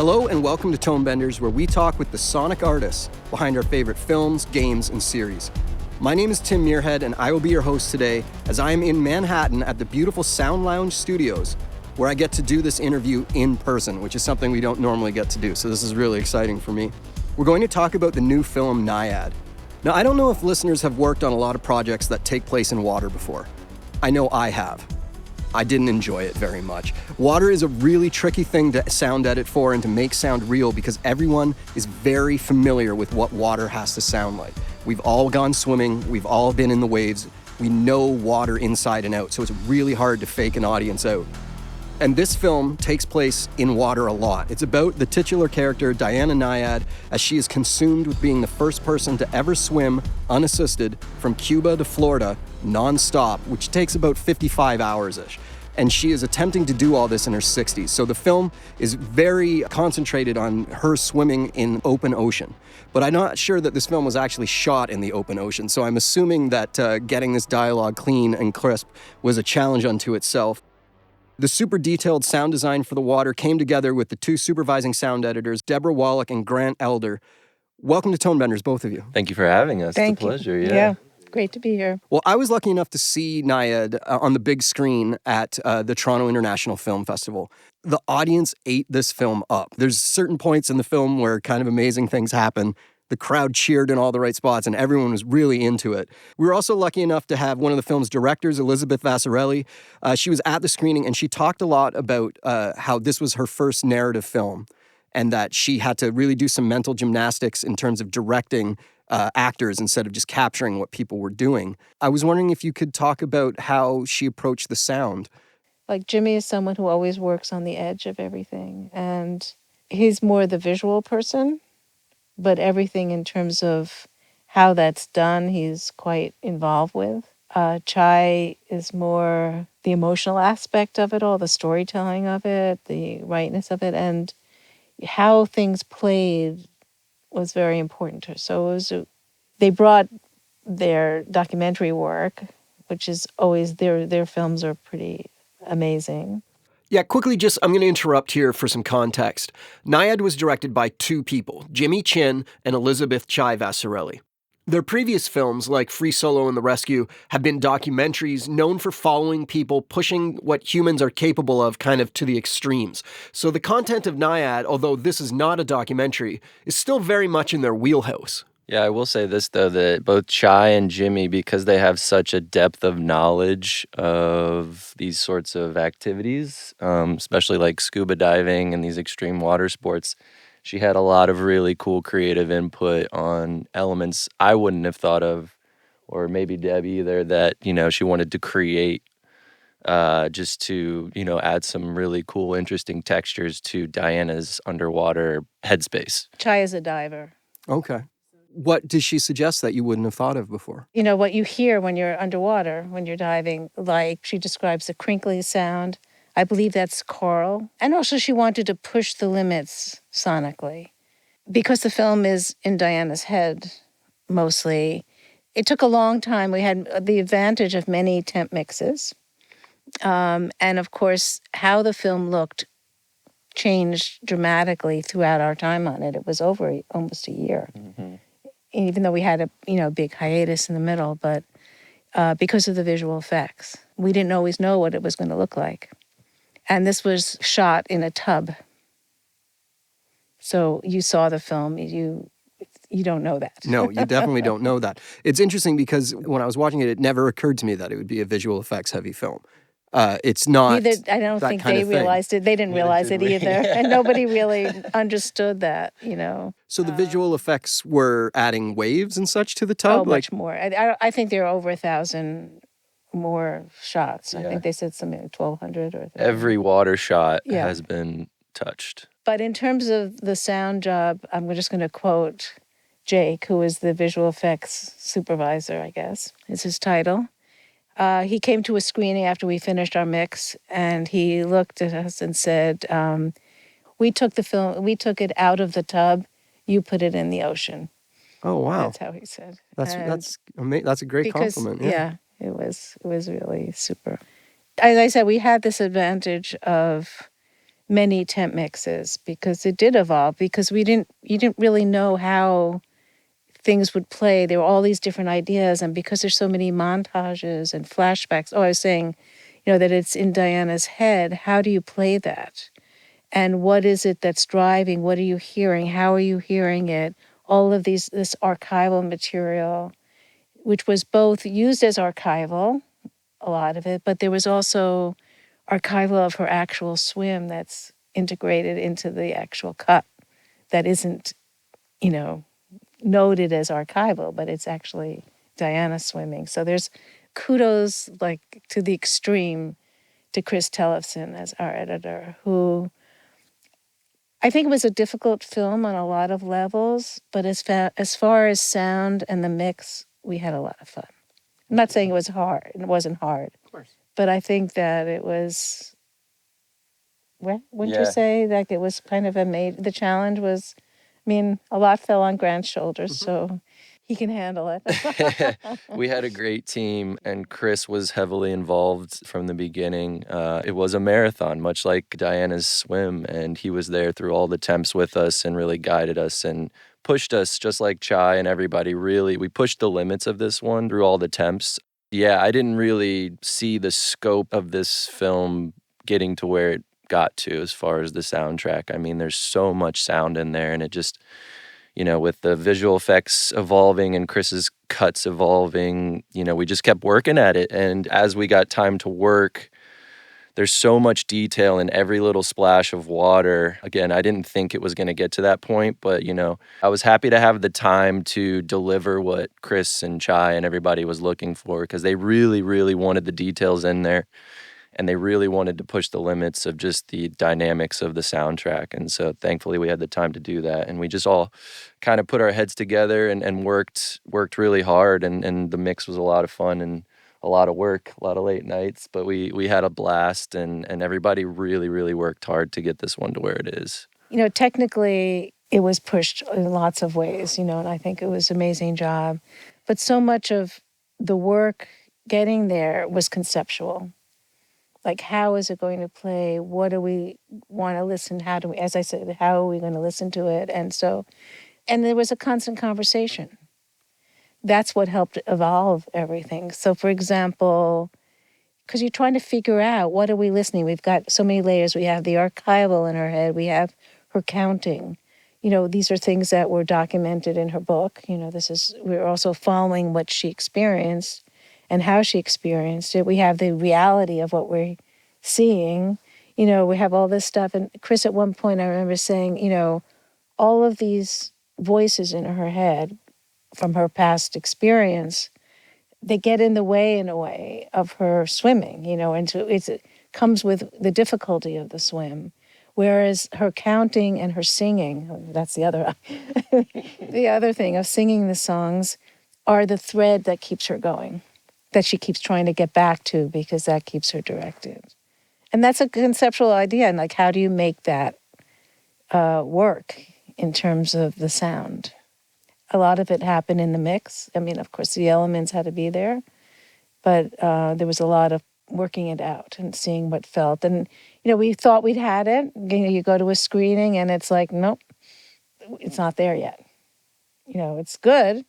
Hello and welcome to Tonebenders, where we talk with the sonic artists behind our favorite films, games, and series. My name is Tim Muirhead, and I will be your host today as I am in Manhattan at the beautiful Sound Lounge Studios, where I get to do this interview in person, which is something we don't normally get to do, so this is really exciting for me. We're going to talk about the new film Nyad. Now, I don't know if listeners have worked on a lot of projects that take place in water before. I know I have. I didn't enjoy it very much. Water is a really tricky thing to sound edit for and to make sound real because everyone is very familiar with what water has to sound like. We've all gone swimming, we've all been in the waves, we know water inside and out, so it's really hard to fake an audience out. And this film takes place in water a lot. It's about the titular character, Diana Nyad, as she is consumed with being the first person to ever swim unassisted from Cuba to Florida non-stop, which takes about 55 hours-ish. And she is attempting to do all this in her 60s. So the film is very concentrated on her swimming in open ocean. But I'm not sure that this film was actually shot in the open ocean. So I'm assuming that getting this dialogue clean and crisp was a challenge unto itself. The super detailed sound design for the water came together with the two supervising sound editors, Deborah Wallach and Grant Elder. Welcome to Tonebenders, both of you. Thank you for having us. Thank it's a pleasure. you. Yeah. Great to be here. Well, I was lucky enough to see Nyad on the big screen at the Toronto International Film Festival. The audience ate this film up. There's certain points in the film where kind of amazing things happen. The crowd cheered in all the right spots, and everyone was really into it. We were also lucky enough to have one of the film's directors, Elizabeth Vassarelli. She was at the screening, and she talked a lot about how this was her first narrative film, and that she had to really do some mental gymnastics in terms of directing actors instead of just capturing what people were doing. I was wondering if you could talk about how she approached the sound. Like, Jimmy is someone who always works on the edge of everything, and he's more the visual person. But everything in terms of how that's done, he's quite involved with. Chai is more the emotional aspect of it all, the storytelling of it, the rightness of it, and how things played was very important to her. So they brought their documentary work, which is always, their films are pretty amazing. Yeah, quickly, I'm going to interrupt here for some context. Nyad was directed by two people, Jimmy Chin and Elizabeth Chai Vassarelli. Their previous films, like Free Solo and The Rescue, have been documentaries known for following people pushing what humans are capable of kind of to the extremes. So the content of Nyad, although this is not a documentary, is still very much in their wheelhouse. Yeah, I will say this, though, that both Chai and Jimmy, because they have such a depth of knowledge of these sorts of activities, especially like scuba diving and these extreme water sports, she had a lot of really cool creative input on elements I wouldn't have thought of, or maybe Deb either, that, she wanted to create just to, add some really cool, interesting textures to Diana's underwater headspace. Chai is a diver. Okay. What did she suggest that you wouldn't have thought of before? What you hear when you're underwater, when you're diving, like she describes the crinkly sound. I believe that's coral. And also she wanted to push the limits sonically. Because the film is in Diana's head, mostly, it took a long time. We had the advantage of many temp mixes. And of course, how the film looked changed dramatically throughout our time on it. It was over almost a year. Mm-hmm. Even though we had a big hiatus in the middle, but because of the visual effects. We didn't always know what it was going to look like. And this was shot in a tub. So you saw the film, you don't know that. No, you definitely don't know that. It's interesting because when I was watching it, it never occurred to me that it would be a visual effects heavy film. It's not. I don't think they realized it. They didn't realize it either. And nobody really understood that, So the visual effects were adding waves and such to the tub? Oh, much more. I think there are over 1,000 more shots. Yeah. I think they said something like 1,200 or 1,000. Every water shot has been touched. But in terms of the sound job, I'm just going to quote Jake, who is the visual effects supervisor, I guess, is his title. He came to a screening after we finished our mix, and he looked at us and said, we took it out of the tub, you put it in the ocean. Oh, wow. That's how he said. That's a great compliment. Yeah, it was really super. As I said, we had this advantage of many temp mixes because it did evolve, because you didn't really know how things would play. There were all these different ideas, and because there's so many montages and flashbacks. Oh, I was saying, that it's in Diana's head. How do you play that? And what is it that's driving? What are you hearing? How are you hearing it? All of this archival material, which was both used as archival, a lot of it, but there was also archival of her actual swim that's integrated into the actual cut that isn't, noted as archival, but it's actually Diana swimming. So there's kudos like to the extreme to Chris Tellefson as our editor, who I think it was a difficult film on a lot of levels, but as far as sound and the mix, we had a lot of fun. I'm not saying it was hard. It wasn't hard. Of course. But I think that it was, wouldn't you Yeah. say, like it was kind of the challenge was, a lot fell on Grant's shoulders, so he can handle it. We had a great team, and Chris was heavily involved from the beginning. It was a marathon, much like Diana's swim, and he was there through all the temps with us and really guided us and pushed us, just like Chai and everybody. Really, we pushed the limits of this one through all the temps. Yeah, I didn't really see the scope of this film getting to where it got to as far as the soundtrack. There's so much sound in there, and it just, with the visual effects evolving and Chris's cuts evolving, we just kept working at it. And as we got time to work, there's so much detail in every little splash of water. Again, I didn't think it was going to get to that point, but, I was happy to have the time to deliver what Chris and Chai and everybody was looking for, because they really, really wanted the details in there. And they really wanted to push the limits of just the dynamics of the soundtrack. And so thankfully we had the time to do that. And we just all kind of put our heads together and worked really hard. And the mix was a lot of fun and a lot of work, a lot of late nights. But we had a blast, and everybody really, really worked hard to get this one to where it is. Technically, it was pushed in lots of ways, and I think it was an amazing job. But so much of the work getting there was conceptual. Like, how is it going to play? What do we want to listen? As I said, how are we going to listen to it? And there was a constant conversation. That's what helped evolve everything. So, for example, because you're trying to figure out, what are we listening? We've got so many layers. We have the archival in her head. We have her counting. These are things that were documented in her book. We're also following what she experienced and how she experienced it. We have the reality of what we're seeing. We have all this stuff. And Chris, at one point, I remember saying, all of these voices in her head from her past experience, they get in the way, in a way, of her swimming, and so it comes with the difficulty of the swim. Whereas her counting and her singing, that's the other, the other thing of singing the songs, are the thread that keeps her going, that she keeps trying to get back to, because that keeps her directed. And that's a conceptual idea. And like, how do you make that work in terms of the sound? A lot of it happened in the mix. Of course, the elements had to be there, but there was a lot of working it out and seeing what felt. And, we thought we'd had it. You go to a screening and it's like, nope, it's not there yet. It's good,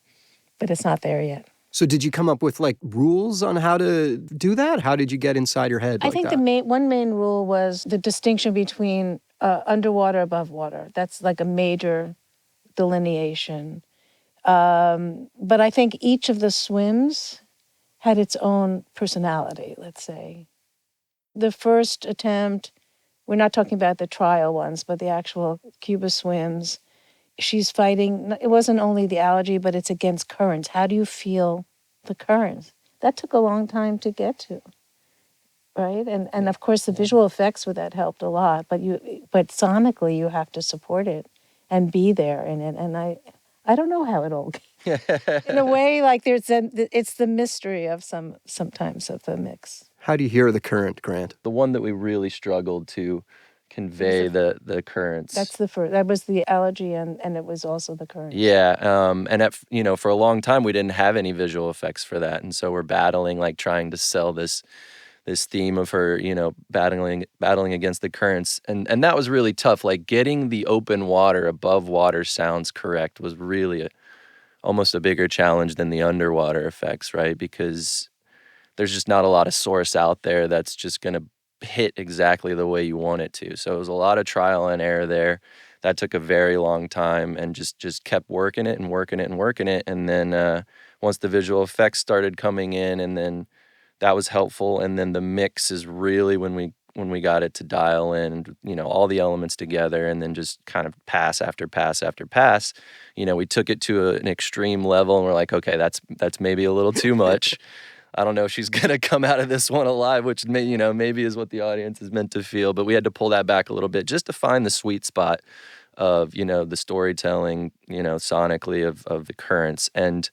but it's not there yet. So did you come up with like rules on how to do that? How did you get inside your head? I think the one main rule was the distinction between underwater, above water. That's like a major delineation. But I think each of the swims had its own personality, let's say. The first attempt, we're not talking about the trial ones, but the actual Cuba swims, she's fighting, it wasn't only the algae, but it's against currents. How do you feel the currents? That took a long time to get to, right? And of course the visual effects with that helped a lot, but sonically you have to support it and be there in it. And I don't know how it all in a way, like it's the mystery of sometimes of the mix. How do you hear the current, Grant? The one that we really struggled to convey the currents. That's the first. That was the algae, and it was also the currents. Yeah, and for a long time we didn't have any visual effects for that, and so we're battling, like trying to sell this this theme of her, battling against the currents. And that was really tough. Like getting the open water above water sounds correct was really almost a bigger challenge than the underwater effects, right? Because there's just not a lot of source out there that's just going to hit exactly the way you want it to. So it was a lot of trial and error there. That took a very long time, and just kept working it and working it and working it. And then once the visual effects started coming in, and then that was helpful. And then the mix is really when we got it to dial in, all the elements together, and then just kind of pass after pass after pass. We took it to an extreme level, and we're like, okay, that's maybe a little too much. I don't know if she's gonna come out of this one alive, which maybe is what the audience is meant to feel. But we had to pull that back a little bit just to find the sweet spot of the storytelling, sonically of the currents. And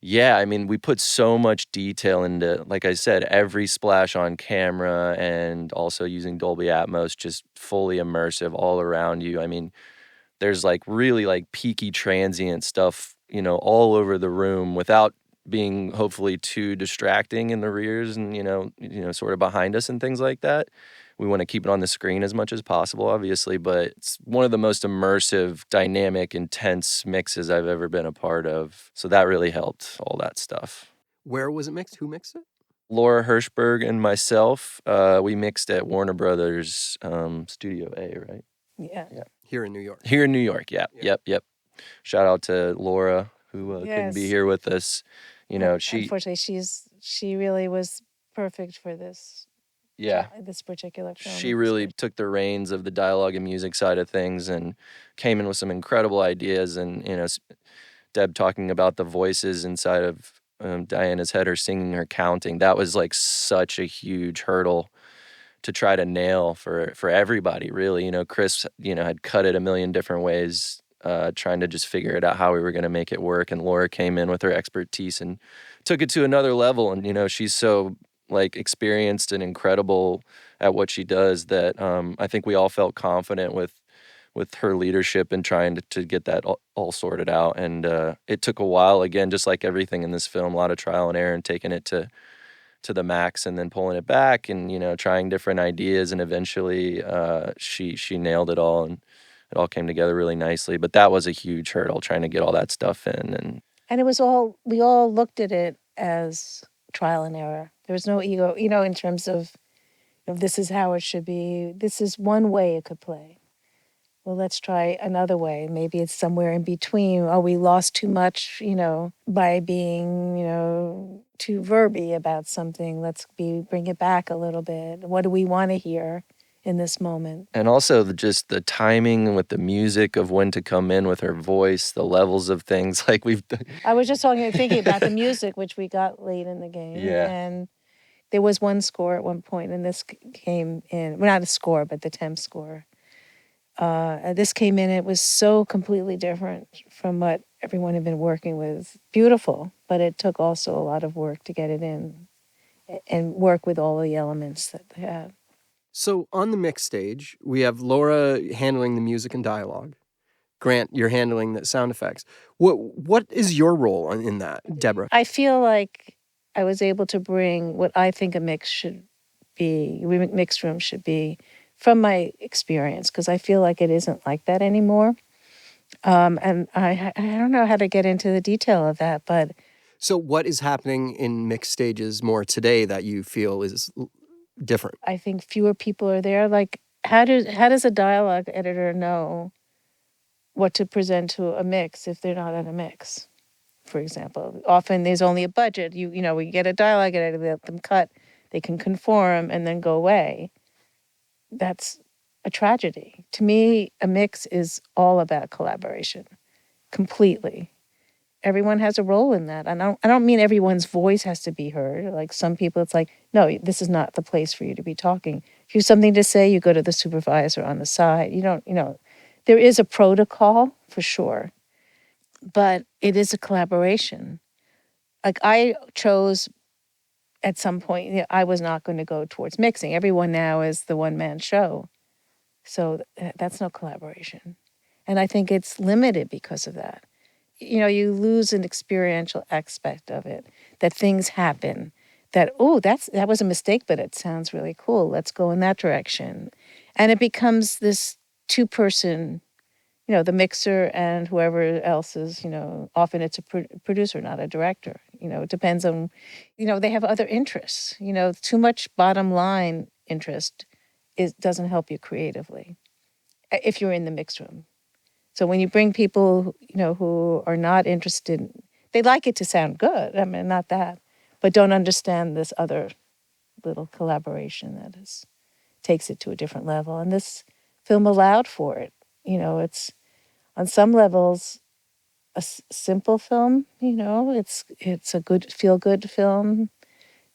yeah, I mean, we put so much detail into, like I said, every splash on camera, and also using Dolby Atmos, just fully immersive all around you. I mean, there's like really like peaky transient stuff, all over the room without being hopefully too distracting in the rears and, sort of behind us and things like that. We want to keep it on the screen as much as possible, obviously, but it's one of the most immersive, dynamic, intense mixes I've ever been a part of. So that really helped, all that stuff. Where was it mixed? Who mixed it? Laura Hirschberg and myself, we mixed at Warner Brothers Studio A, right? Yeah. Here in New York. Here in New York, yeah. Yep. Shout out to Laura, who couldn't be Yes. here with us. Unfortunately, she really was perfect for this. Yeah. This particular film. She really took the reins of the dialogue and music side of things and came in with some incredible ideas. And, Deb talking about the voices inside of Diana's head, her singing, her counting, that was like such a huge hurdle to try to nail for everybody, really. Chris, had cut it a million different ways, trying to just figure it out how we were going to make it work. And Laura came in with her expertise and took it to another level. And, she's so like experienced and incredible at what she does that I think we all felt confident with her leadership and trying to get that all sorted out. And it took a while, again, just like everything in this film, a lot of trial and error and taking it to the max and then pulling it back and, trying different ideas. And eventually she nailed it all, and it all came together really nicely. But that was a huge hurdle, trying to get all that stuff in. And it was we all looked at it as trial and error. There was no ego, in terms of this is how it should be. This is one way it could play. Well, let's try another way. Maybe it's somewhere in between. Oh, we lost too much, by being, too verby about something. Let's bring it back a little bit. What do we want to hear in this moment? And also just the timing with the music of when to come in with her voice, the levels of things like we've done. I was just thinking about the music, which we got late in the game. Yeah. And there was one score at one point, and this came in, well, not a score, but the temp score. This came in, it was so completely different from what everyone had been working with. Beautiful, but it took also a lot of work to get it in and work with all the elements that they had. So on the mix stage, we have Laura handling the music and dialogue. Grant, you're handling the sound effects. What is your role in that, Deborah? I feel like I was able to bring what I think a mixed room should be from my experience, because I feel like it isn't like that anymore. And I don't know how to get into the detail of that, but... So what is happening in mixed stages more today that you feel is different? I think fewer people are there. Like, how does a dialogue editor know what to present to a mix if they're not at a mix, for example? Often there's only a budget. We get a dialogue editor, they let them cut, they can conform and then go away. That's a tragedy. To me, a mix is all about collaboration, completely. Everyone has a role in that. I don't mean everyone's voice has to be heard. Like some people, it's like, no, this is not the place for you to be talking. If you have something to say, you go to the supervisor on the side. There is a protocol for sure, but it is a collaboration. Like I chose at some point, I was not going to go towards mixing. Everyone now is the one-man show. So that's no collaboration. And I think it's limited because of that. You lose an experiential aspect of it, that things happen, that, that was a mistake, but it sounds really cool. Let's go in that direction. And it becomes this two-person, the mixer and whoever else is, often it's a producer, not a director. It depends on, they have other interests. Too much bottom line interest doesn't help you creatively if you're in the mix room. So when you bring people, who are not interested, they like it to sound good. I mean, not that, but don't understand this other little collaboration that takes it to a different level. And this film allowed for it. It's on some levels a simple film. It's a good feel-good film.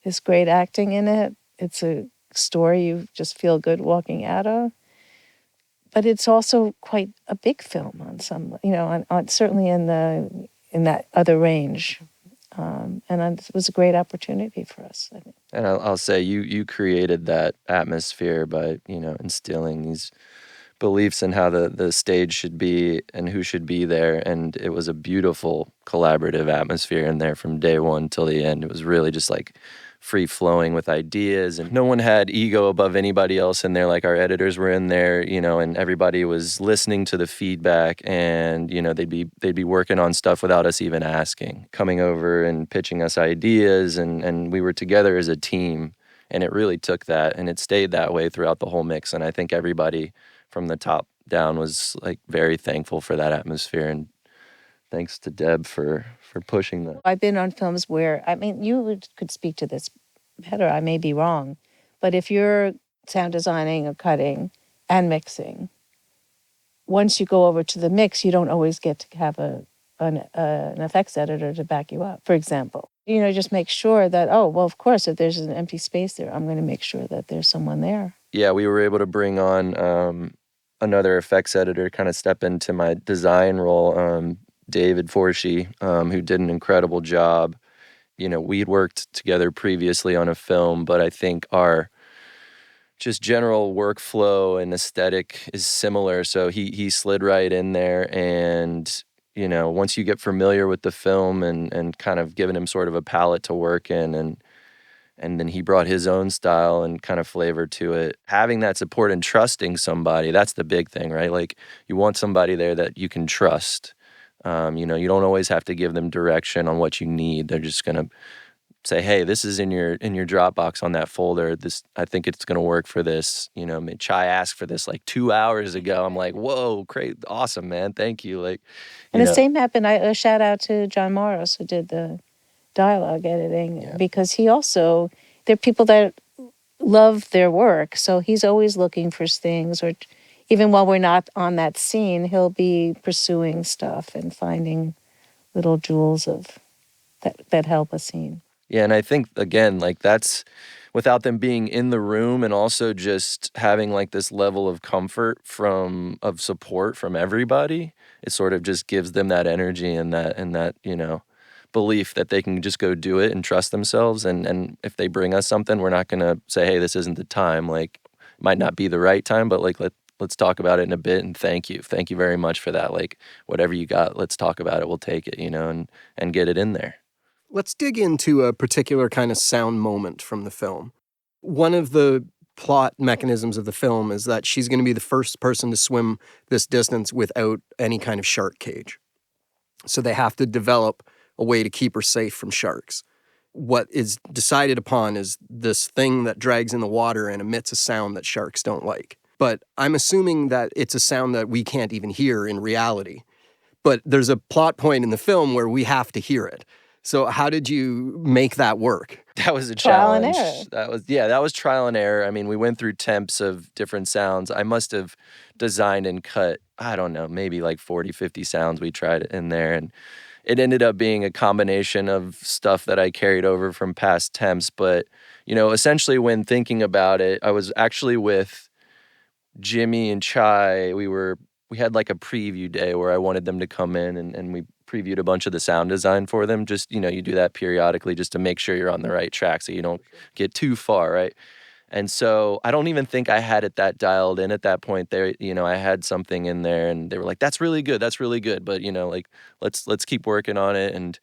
There's great acting in it. It's a story you just feel good walking out of. But it's also quite a big film on some, on certainly in that other range. And it was a great opportunity for us, I think. And I'll say you created that atmosphere by, instilling these beliefs in how the stage should be and who should be there. And it was a beautiful collaborative atmosphere in there from day one till the end. It was really just like free flowing with ideas, and no one had ego above anybody else in there. Like our editors were in there, and everybody was listening to the feedback, and they'd be working on stuff without us even asking, coming over and pitching us ideas, and we were together as a team. And it really took that, and it stayed that way throughout the whole mix. And I think everybody from the top down was like very thankful for that atmosphere, and thanks to Deb for pushing that. I've been on films where, you could speak to this better, I may be wrong, but if you're sound designing or cutting and mixing, once you go over to the mix, you don't always get to have an effects editor to back you up, for example. Just make sure that, of course, if there's an empty space there, I'm going to make sure that there's someone there. Yeah, we were able to bring on another effects editor, kind of step into my design role, David Forshee, who did an incredible job. We'd worked together previously on a film, but I think our just general workflow and aesthetic is similar. So he slid right in there, and once you get familiar with the film and kind of giving him sort of a palette to work in, and then he brought his own style and kind of flavor to it. Having that support and trusting somebody, that's the big thing, right? Like, you want somebody there that you can trust. You don't always have to give them direction on what you need. They're just gonna say, hey, this is in your Dropbox on that folder. This, I think it's gonna work for this. Chai asked for this like 2 hours ago. I'm like, whoa, great, awesome, man, thank you. Like, and the same happened. A shout out to John Morris, who did the dialogue editing, because there are people that love their work, so he's always looking for things, or even while we're not on that scene, he'll be pursuing stuff and finding little jewels of that help a scene. Yeah, and I think, again, like, that's without them being in the room, and also just having like this level of comfort of support from everybody. It sort of just gives them that energy and that belief that they can just go do it and trust themselves. And if they bring us something, we're not going to say, hey, this isn't the time. Like, it might not be the right time, but like, let's talk about it in a bit, and thank you very much for that. Like, whatever you got, let's talk about it. We'll take it, and get it in there. Let's dig into a particular kind of sound moment from the film. One of the plot mechanisms of the film is that she's going to be the first person to swim this distance without any kind of shark cage. So they have to develop a way to keep her safe from sharks. What is decided upon is this thing that drags in the water and emits a sound that sharks don't like. But I'm assuming that it's a sound that we can't even hear in reality. But there's a plot point in the film where we have to hear it. So how did you make that work? That was a Trial and challenge. error. That was trial and error. I mean, we went through temps of different sounds. I must have designed and cut, I don't know, maybe like 40, 50 sounds we tried in there. And it ended up being a combination of stuff that I carried over from past temps. But, essentially when thinking about it, I was actually with Jimmy and Chai. We had like a preview day where I wanted them to come in, and we previewed a bunch of the sound design for them. Just, you do that periodically just to make sure you're on the right track so you don't get too far, right? And so I don't even think I had it that dialed in at that point there. I had something in there, and they were like, that's really good. But, like, let's keep working on it. And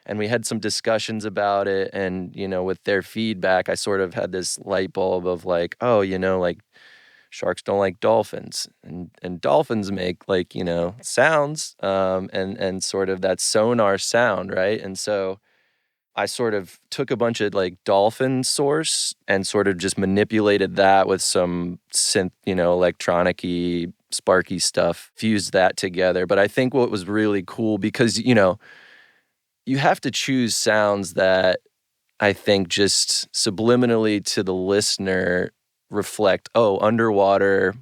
And we had some discussions about it. And, with their feedback, I sort of had this light bulb of like, oh, like sharks don't like dolphins. And dolphins make like, sounds and sort of that sonar sound, right? And so I sort of took a bunch of like dolphin source and sort of just manipulated that with some synth, electronic-y, sparky stuff, fused that together. But I think what was really cool because, you have to choose sounds that I think just subliminally to the listener reflect, underwater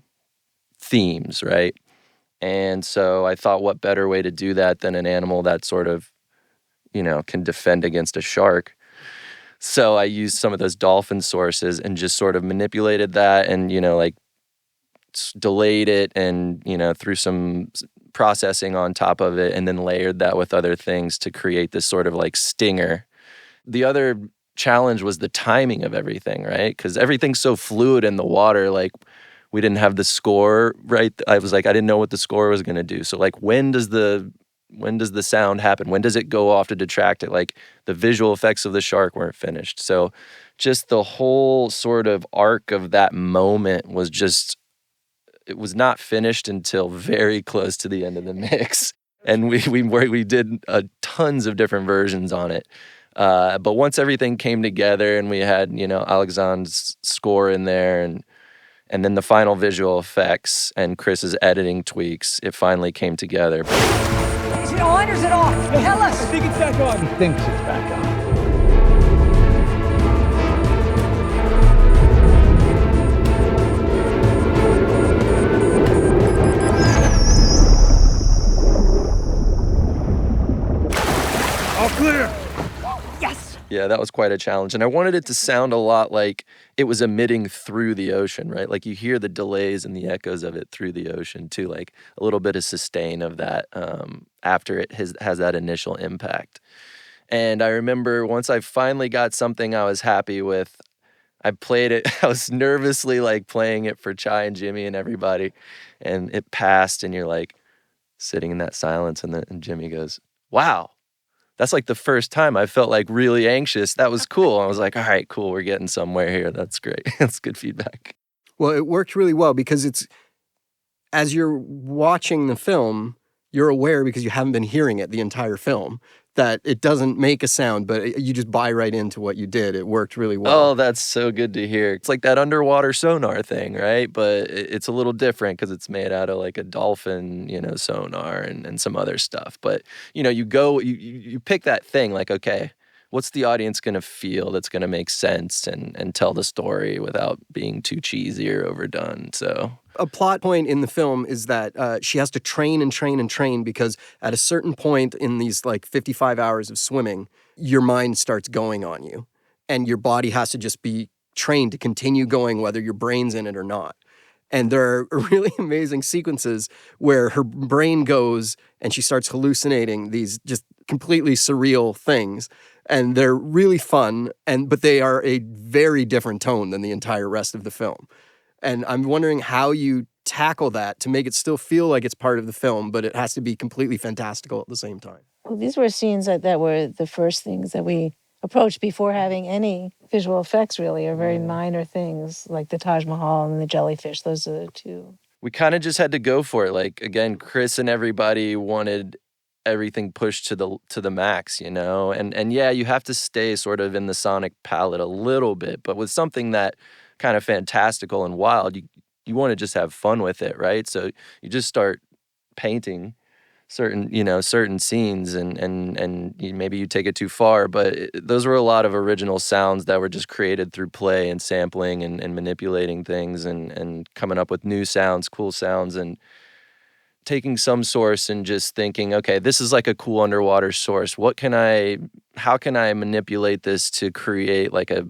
themes, right? And so I thought what better way to do that than an animal that sort of, can defend against a shark. So I used some of those dolphin sources and just sort of manipulated that and, delayed it and, threw some processing on top of it and then layered that with other things to create this sort of like stinger. The other challenge was the timing of everything, right? Because everything's so fluid in the water. Like we didn't have the score, right? I didn't know what the score was going to do. So like, when does the sound happen? When does it go off to detract it? Like the visual effects of the shark weren't finished. So just the whole sort of arc of that moment it was not finished until very close to the end of the mix. And we did tons of different versions on it. But once everything came together and we had, Alexandre's score in there and then the final visual effects and Chris's editing tweaks, it finally came together. Is it on or is it off? Tell us. I think it's back on. He thinks it's back on. All clear. Yes. Yeah, that was quite a challenge. And I wanted it to sound a lot like it was emitting through the ocean, right? Like you hear the delays and the echoes of it through the ocean too, like a little bit of sustain of that after it has that initial impact. And I remember once I finally got something I was happy with, I played it. I was nervously like playing it for Chai and Jimmy and everybody. And it passed and you're like sitting in that silence and Jimmy goes, wow. That's like the first time I felt like really anxious. That was cool. I was like, all right, cool. We're getting somewhere here. That's great. That's good feedback. Well, it worked really well because as you're watching the film, you're aware because you haven't been hearing it the entire film that it doesn't make a sound, but you just buy right into what you did. It worked really well. Oh, that's so good to hear. It's like that underwater sonar thing, right? But it's a little different because it's made out of like a dolphin, sonar and some other stuff. But, you pick that thing like, okay, what's the audience going to feel that's going to make sense and tell the story without being too cheesy or overdone? So a plot point in the film is that she has to train and train and train because at a certain point in these like 55 hours of swimming, your mind starts going on you and your body has to just be trained to continue going whether your brain's in it or not. And there are really amazing sequences where her brain goes and she starts hallucinating these just completely surreal things. And they're really fun, but they are a very different tone than the entire rest of the film. And I'm wondering how you tackle that to make it still feel like it's part of the film, but it has to be completely fantastical at the same time. Well, these were scenes that were the first things that we approached before having any visual effects, really, or very minor things like the Taj Mahal and the jellyfish. Those are the two. We kind of just had to go for it. Like, again, Chris and everybody wanted everything pushed to the max, and yeah, you have to stay sort of in the sonic palette a little bit, but with something that kind of fantastical and wild, you want to just have fun with it, right? So you just start painting certain scenes and maybe you take it too far, but those were a lot of original sounds that were just created through play and sampling and manipulating things and coming up with new sounds, cool sounds, and taking some source and just thinking, okay, this is like a cool underwater source. How can I manipulate this to create like a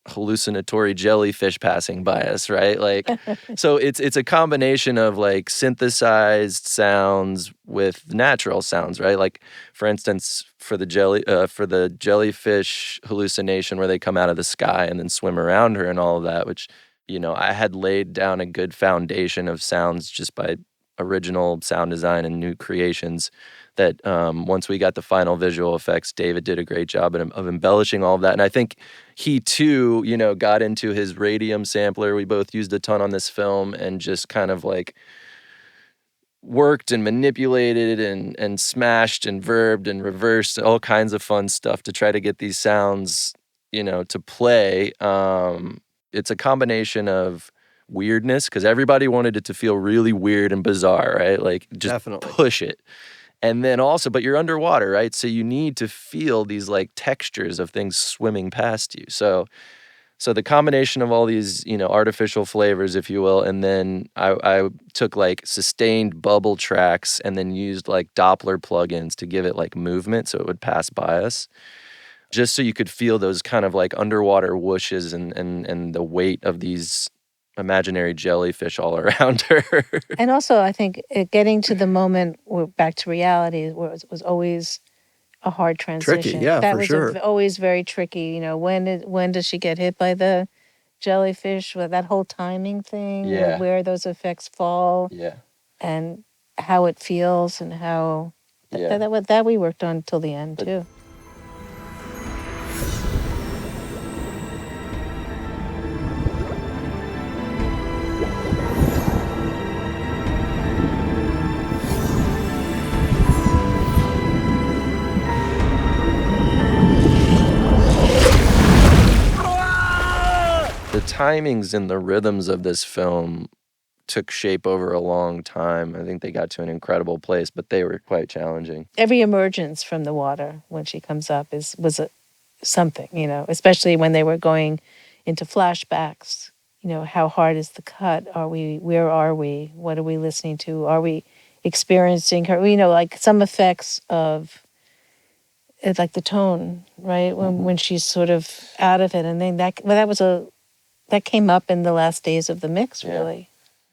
hallucinatory jellyfish passing by us, right? Like, so it's a combination of like synthesized sounds with natural sounds, right? Like, for instance, for the jellyfish hallucination where they come out of the sky and then swim around her and all of that, which, I had laid down a good foundation of sounds just by original sound design and new creations. that once we got the final visual effects, David did a great job of embellishing all of that. And I think he too, got into his radium sampler. We both used a ton on this film and just kind of like worked and manipulated and smashed and verbed and reversed all kinds of fun stuff to try to get these sounds, to play. It's a combination of weirdness, because everybody wanted it to feel really weird and bizarre, right? Like just Definitely. push it. And then also, but you're underwater, right? So you need to feel these like textures of things swimming past you. So the combination of all these, artificial flavors, if you will, and then I took like sustained bubble tracks and then used like Doppler plugins to give it like movement so it would pass by us, just so you could feel those kind of like underwater whooshes and the weight of these imaginary jellyfish all around her. And also, I think getting to the moment where back to reality was always a hard transition. Tricky, yeah, that for was sure. always very tricky. When does she get hit by the jellyfish? With that whole timing thing, Yeah. where those effects fall, Yeah. and how it feels, and how that we worked on till the end too. The timings and the rhythms of this film took shape over a long time. I think they got to an incredible place, but they were quite challenging. Every emergence from the water when she comes up was something, especially when they were going into flashbacks. How hard is the cut? Where are we? What are we listening to? Are we experiencing her? Like some effects of it's like the tone, right? When she's sort of out of it. And then that came up in the last days of the mix, really.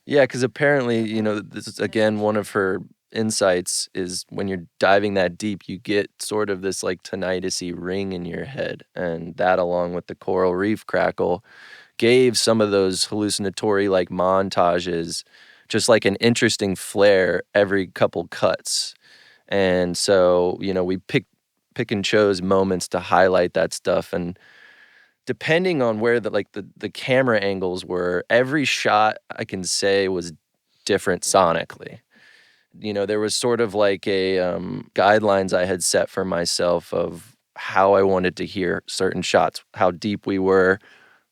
Yeah, because apparently, this is again one of her insights is when you're diving that deep, you get sort of this like tinnitus-y ring in your head. And that, along with the coral reef crackle, gave some of those hallucinatory like montages just like an interesting flair every couple cuts. And so, we pick and chose moments to highlight that stuff. And depending on where the camera angles were, every shot I can say was different sonically. There was sort of like a guidelines I had set for myself of how I wanted to hear certain shots, how deep we were.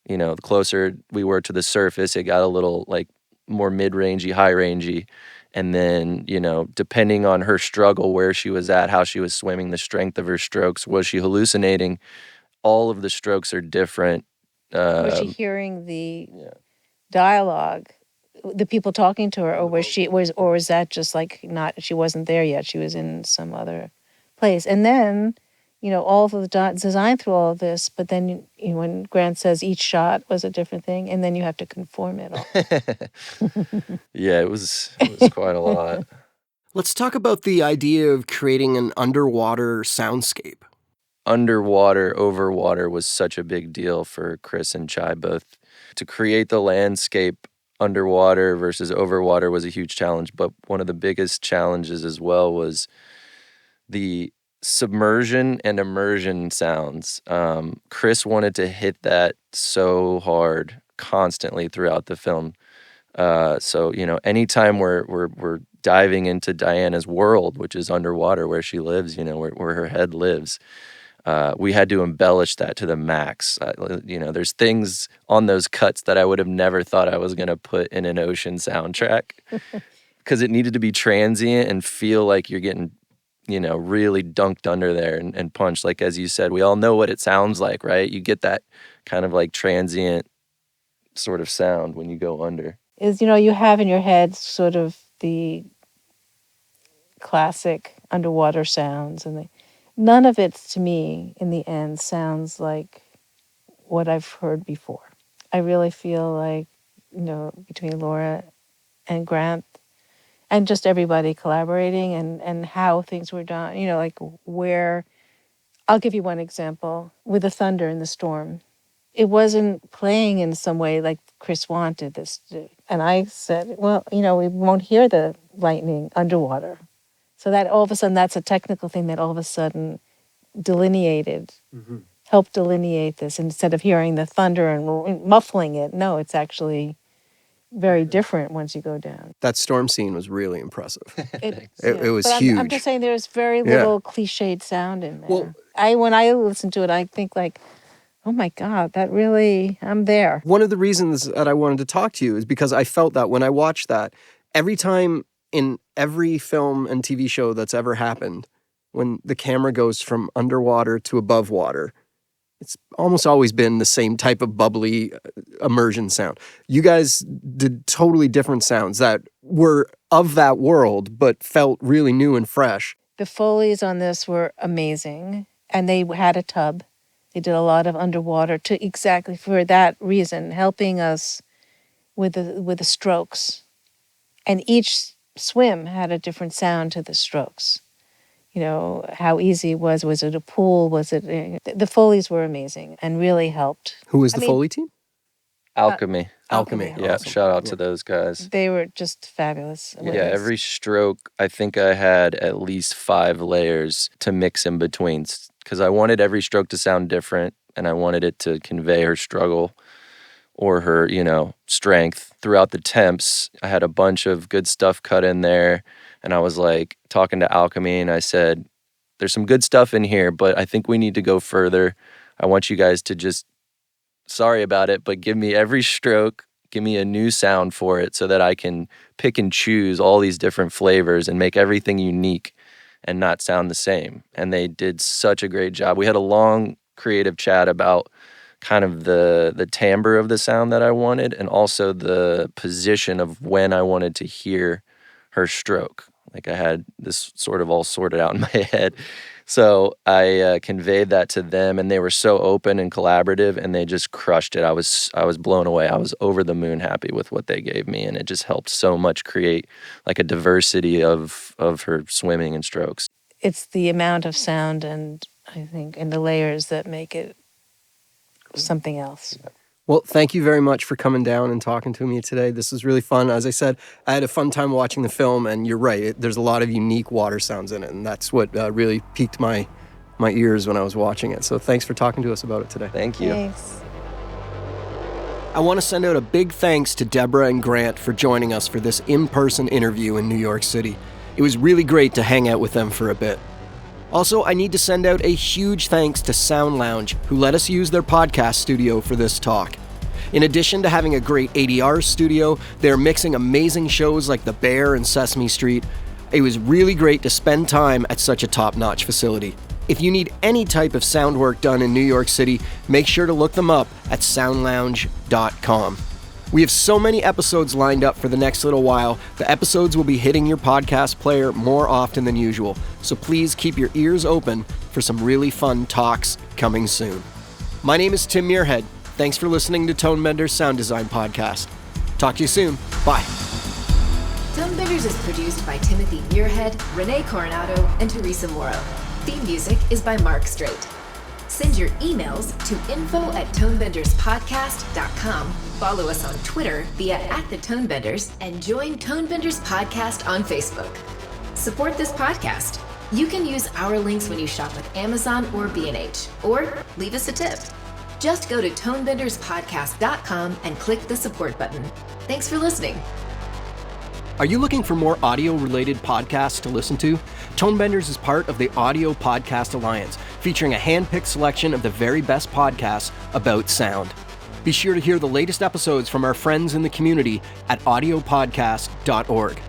The closer we were to the surface, it got a little like more mid-rangey, high-rangey. And then, depending on her struggle, where she was at, how she was swimming, the strength of her strokes, was she hallucinating? All of the strokes are different. Was she hearing the dialogue, the people talking to her, or was that just like she wasn't there yet? She was in some other place. And then, all of the design through all of this, but then when Grant says each shot was a different thing, and then you have to conform it all. Yeah, it was quite a lot. Let's talk about the idea of creating an underwater soundscape. Underwater, overwater was such a big deal for Chris and Chai both. To create the landscape underwater versus overwater was a huge challenge, but one of the biggest challenges as well was the submersion and immersion sounds. Chris wanted to hit that so hard constantly throughout the film. So anytime we're diving into Diana's world, which is underwater, where she lives, where her head lives, we had to embellish that to the max. There's things on those cuts that I would have never thought I was going to put in an ocean soundtrack, because it needed to be transient and feel like you're getting, really dunked under there and punched. Like, as you said, we all know what it sounds like, right? You get that kind of like transient sort of sound when you go under. You have in your head sort of the classic underwater sounds, and none of it, to me, in the end, sounds like what I've heard before. I really feel like, between Laura and Grant and just everybody collaborating and how things were done, like where, I'll give you one example with the thunder and the storm. It wasn't playing in some way like Chris wanted this to. And I said, well, we won't hear the lightning underwater. So that all of a sudden, that's a technical thing that all of a sudden delineated, helped delineate this instead of hearing the thunder and muffling it. No, it's actually very different once you go down. That storm scene was really impressive. It was but huge. I'm just saying there's very little cliched sound in there. Well- When I listen to it, I think like, oh my God, that really, I'm there. One of the reasons that I wanted to talk to you is because I felt that when I watched that, every time in every film and TV show that's ever happened, when the camera goes from underwater to above water, it's almost always been the same type of bubbly immersion sound. You guys did totally different sounds that were of that world, but felt really new and fresh. The Foleys on this were amazing, and they had a tub. They did a lot of underwater to exactly for that reason, helping us with the strokes. And each swim had a different sound to the strokes. You know, how easy it was. Was it a pool? Was it... The Foleys were amazing and really helped. Who was the Foley team? Alchemy. Alchemy. Yeah, Awesome. shout out to those guys. They were just fabulous. with Yeah, us. every stroke, I think I had at least 5 layers to mix in between because I wanted every stroke to sound different and I wanted it to convey her struggle or her, strength. Throughout the temps, I had a bunch of good stuff cut in there, and I was like talking to Alchemy, and I said, there's some good stuff in here, but I think we need to go further. I want you guys to just, sorry about it, but give me every stroke, give me a new sound for it so that I can pick and choose all these different flavors and make everything unique and not sound the same. And they did such a great job. We had a long creative chat about kind of the timbre of the sound that I wanted and also the position of when I wanted to hear her stroke. Like I had this sort of all sorted out in my head. So I conveyed that to them, and they were so open and collaborative, and they just crushed it. I was blown away. I was over the moon happy with what they gave me, and it just helped so much create like a diversity of her swimming and strokes. It's the amount of sound and I think and the layers that make it something else. Well, thank you very much for coming down and talking to me today. This was really fun. As I said, I had a fun time watching the film, and you're right. There's a lot of unique water sounds in it, and that's what really piqued my ears when I was watching it. So thanks for talking to us about it today. Thank you. Thanks. I want to send out a big thanks to Deborah and Grant for joining us for this in-person interview in New York City. It was really great to hang out with them for a bit. Also, I need to send out a huge thanks to Sound Lounge, who let us use their podcast studio for this talk. In addition to having a great ADR studio, they're mixing amazing shows like The Bear and Sesame Street. It was really great to spend time at such a top-notch facility. If you need any type of sound work done in New York City, make sure to look them up at soundlounge.com. We have so many episodes lined up for the next little while. The episodes will be hitting your podcast player more often than usual, so please keep your ears open for some really fun talks coming soon. My name is Tim Muirhead. Thanks for listening to Tonebenders Sound Design Podcast. Talk to you soon. Bye. Tonebenders is produced by Timothy Muirhead, Renee Coronado, and Teresa Morrow. Theme music is by Mark Strait. Send your emails to info@tonebenderspodcast.com. Follow us on Twitter via @TheTonebenders and join Tonebenders Podcast on Facebook. Support this podcast. You can use our links when you shop with Amazon or B&H, or leave us a tip. Just go to tonebenderspodcast.com and click the support button. Thanks for listening. Are you looking for more audio-related podcasts to listen to? Tonebenders is part of the Audio Podcast Alliance, featuring a hand-picked selection of the very best podcasts about sound. Be sure to hear the latest episodes from our friends in the community at audiopodcast.org.